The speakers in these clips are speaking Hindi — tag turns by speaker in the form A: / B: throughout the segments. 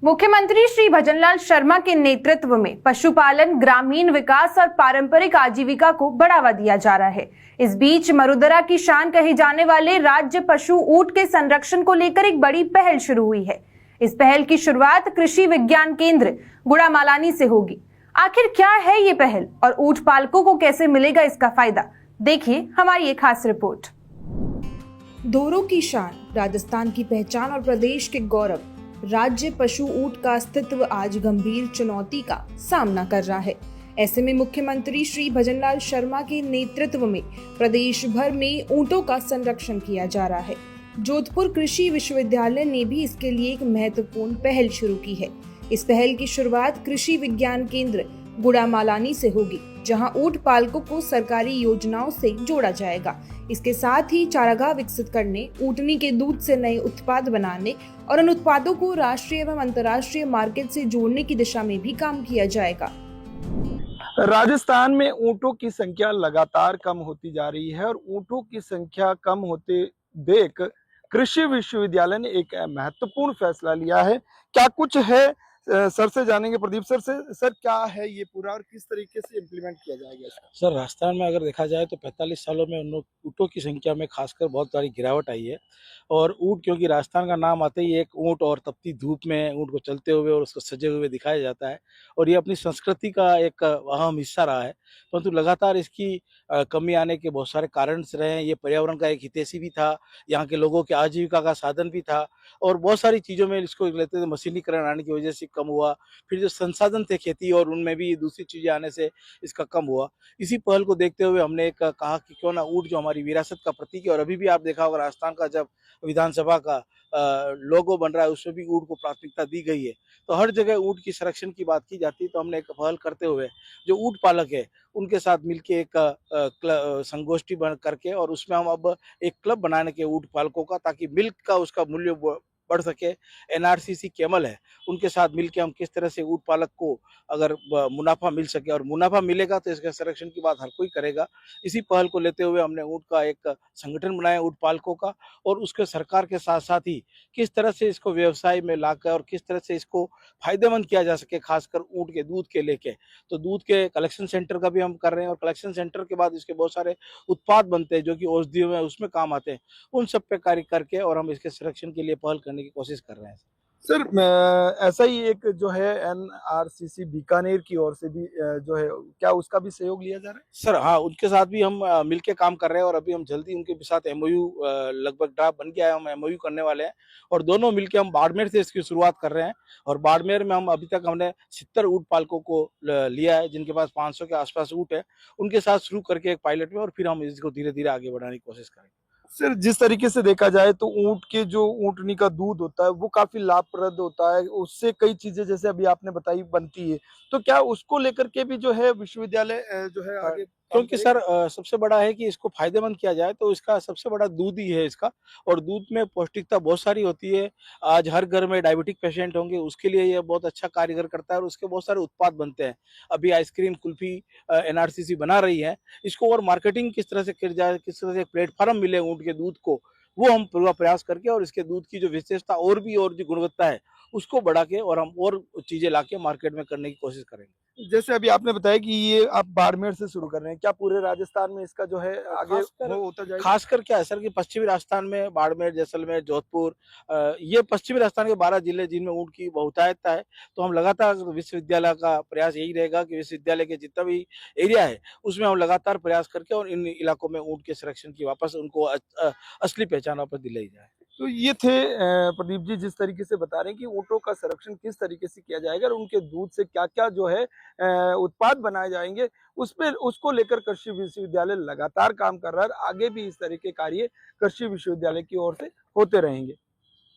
A: मुख्यमंत्री श्री भजनलाल शर्मा के नेतृत्व में पशुपालन, ग्रामीण विकास और पारंपरिक आजीविका को बढ़ावा दिया जा रहा है। इस बीच मरुदरा की शान कहे जाने वाले राज्य पशु ऊंट के संरक्षण को लेकर एक बड़ी पहल शुरू हुई है। इस पहल की शुरुआत कृषि विज्ञान केंद्र गुड़ामालानी से होगी। आखिर क्या है ये पहल और ऊंट पालकों को कैसे मिलेगा इसका फायदा, देखिए हमारी एक खास रिपोर्ट। दोरों की शान, राजस्थान की पहचान और प्रदेश के गौरव, राज्य पशु ऊंट का अस्तित्व आज गंभीर चुनौती का सामना कर रहा है। ऐसे में मुख्यमंत्री श्री भजनलाल शर्मा के नेतृत्व में प्रदेश भर में ऊंटों का संरक्षण किया जा रहा है। जोधपुर कृषि विश्वविद्यालय ने भी इसके लिए एक महत्वपूर्ण पहल शुरू की है। इस पहल की शुरुआत कृषि विज्ञान केंद्र गुड़ामालानी से होगी, जहां ऊंट पालकों को सरकारी योजनाओं से जोड़ा जाएगा। इसके साथ ही चारागाह विकसित करने, ऊँटनी के दूध से नए उत्पाद बनाने और उन उत्पादों को राष्ट्रीय एवं अंतर्राष्ट्रीय मार्केट से जोड़ने की दिशा में भी काम किया जाएगा।
B: राजस्थान में ऊंटों की संख्या लगातार कम होती जा रही है और ऊंटों की संख्या कम होते देख कृषि विश्वविद्यालय ने एक महत्वपूर्ण फैसला लिया है। क्या कुछ है सर से जानेंगे। प्रदीप सर से, सर क्या है ये पूरा और किस तरीके से इम्प्लीमेंट किया जाएगा इसका?
C: सर, राजस्थान में अगर देखा जाए तो 45 सालों में ऊँटों की संख्या में खासकर बहुत सारी गिरावट आई है। और ऊँट, क्योंकि राजस्थान का नाम आते ही एक ऊँट और तपती धूप में ऊँट को चलते हुए और उसको सजे हुए दिखाया जाता है और ये अपनी संस्कृति का एक अहम हिस्सा रहा है। परंतु लगातार इसकी कमी आने के बहुत सारे कारण रहे हैं। ये पर्यावरण का एक हितैषी भी था, यहाँ के लोगों के आजीविका का साधन भी था और बहुत सारी चीज़ों में इसको लेते थे। मशीनीकरण आने की वजह से कम हुआ, फिर जो संसाधन थे खेती और उनमें भी दूसरी चीज़ें आने से इसका कम हुआ। इसी पहल को देखते हुए हमने एक कहा कि क्यों ना ऊँट जो हमारी विरासत का प्रतीक है, और अभी भी आप देखा होगा राजस्थान का जब विधानसभा का लोगो बन रहा है उसमें भी ऊँट को प्राथमिकता दी गई है। तो हर जगह ऊँट की संरक्षण की बात की जाती है। तो हमने एक पहल करते हुए जो ऊँट पालक है उनके साथ मिलके एक संगोष्ठी बन करके और उसमें हम अब एक क्लब बनाने के ऊँट पालकों का, ताकि मिल्क का उसका मूल्य बढ़ सके। एनआरसीसी कैमल है, उनके साथ मिलके हम किस तरह से ऊँट पालक को अगर मुनाफा मिल सके, और मुनाफा मिलेगा तो इसके संरक्षण की बात हर कोई करेगा। इसी पहल को लेते हुए हमने ऊँट का एक संगठन बनाया ऊँट पालकों का, और उसके सरकार के साथ साथ ही किस तरह से इसको व्यवसाय में लाकर और किस तरह से इसको फायदेमंद किया जा सके, खासकर ऊँट के दूध के लेके। तो दूध के कलेक्शन सेंटर का भी हम कर रहे हैं और कलेक्शन सेंटर के बाद इसके बहुत सारे उत्पाद बनते हैं जो कि औषधियों में उसमें काम आते हैं। उन सब पे कार्य करके और हम इसके संरक्षण के लिए पहल करने की कोशिश कर रहे हैं।
B: सर ऐसा ही एक जो है एनआरसीसी बीकानेर की ओर से भी जो है, क्या उसका भी सहयोग लिया जा रहा है?
C: सर हाँ, उनके साथ भी हम मिलके काम कर रहे हैं और अभी हम जल्दी उनके साथ एमओयू लगभग ड्राफ्ट बन गया है, हम एमओयू करने वाले हैं और दोनों मिलके हम बाड़मेर से इसकी शुरुआत कर रहे हैं। और बाड़मेर में हम अभी तक हमने 70 ऊँट पालकों को लिया है जिनके पास 500 के आसपास ऊँट है, उनके साथ शुरू करके एक पायलट में, और फिर हम इसको धीरे धीरे आगे बढ़ाने की कोशिश करेंगे।
B: सर जिस तरीके से देखा जाए तो ऊँट के जो ऊँटनी का दूध होता है वो काफी लाभप्रद होता है, उससे कई चीजें जैसे अभी आपने बताई बनती है। तो क्या उसको लेकर के भी जो है विश्वविद्यालय जो है आगे,
C: क्योंकि सर सबसे बड़ा है कि इसको फायदेमंद किया जाए तो इसका सबसे बड़ा दूध ही है इसका, और दूध में पौष्टिकता बहुत सारी होती है। आज हर घर में डायबिटिक पेशेंट होंगे, उसके लिए ये बहुत अच्छा कारीगर करता है और उसके बहुत सारे उत्पाद बनते हैं। अभी आइसक्रीम, कुल्फी एनआरसीसी बना रही है। इसको और मार्केटिंग किस तरह से की जाए, किस तरह से प्लेटफॉर्म मिले ऊँट के दूध को, वो हम पूरा प्रयास करके और इसके दूध की जो विशेषता और जो गुणवत्ता है उसको बढ़ा के और हम और चीजें लाके मार्केट में करने की कोशिश करेंगे।
B: जैसे अभी आपने बताया कि ये आप बाड़मेर से शुरू कर रहे हैं, क्या पूरे राजस्थान में इसका जो है आगे वो होता जाएगा?
C: खासकर क्या है सर कि पश्चिमी राजस्थान में बाड़मेर, जैसलमेर, जोधपुर, ये पश्चिमी राजस्थान के 12 जिले जिनमें ऊँट की बहुतायत है। तो हम लगातार विश्वविद्यालय का प्रयास यही रहेगा कि विश्वविद्यालय के जितना भी एरिया है उसमें हम लगातार प्रयास करके और इन इलाकों में ऊँट के संरक्षण की वापस उनको असली पहचान वापस दिलाई जाए।
B: तो ये थे प्रदीप जी जिस तरीके से बता रहे हैं कि ऊँटों का संरक्षण किस तरीके से किया जाएगा और उनके दूध से क्या-क्या जो है उत्पाद बनाए जाएंगे, उसको लेकर कृषि विश्वविद्यालय लगातार काम कर रहा है। आगे भी इस तरह के कार्य कृषि विश्वविद्यालय की ओर से होते रहेंगे।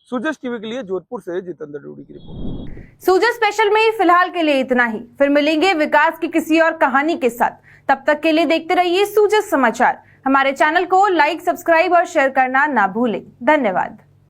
B: सुजस टीवी के लिए जोधपुर से जितेंद्र डूडी की रिपोर्ट।
A: सुजस स्पेशल में फिलहाल के लिए इतना ही, फिर मिलेंगे विकास की किसी और कहानी के साथ। तब तक के लिए देखते रहिए सुजस समाचार। हमारे चैनल को लाइक, सब्सक्राइब और शेयर करना ना भूलें। धन्यवाद।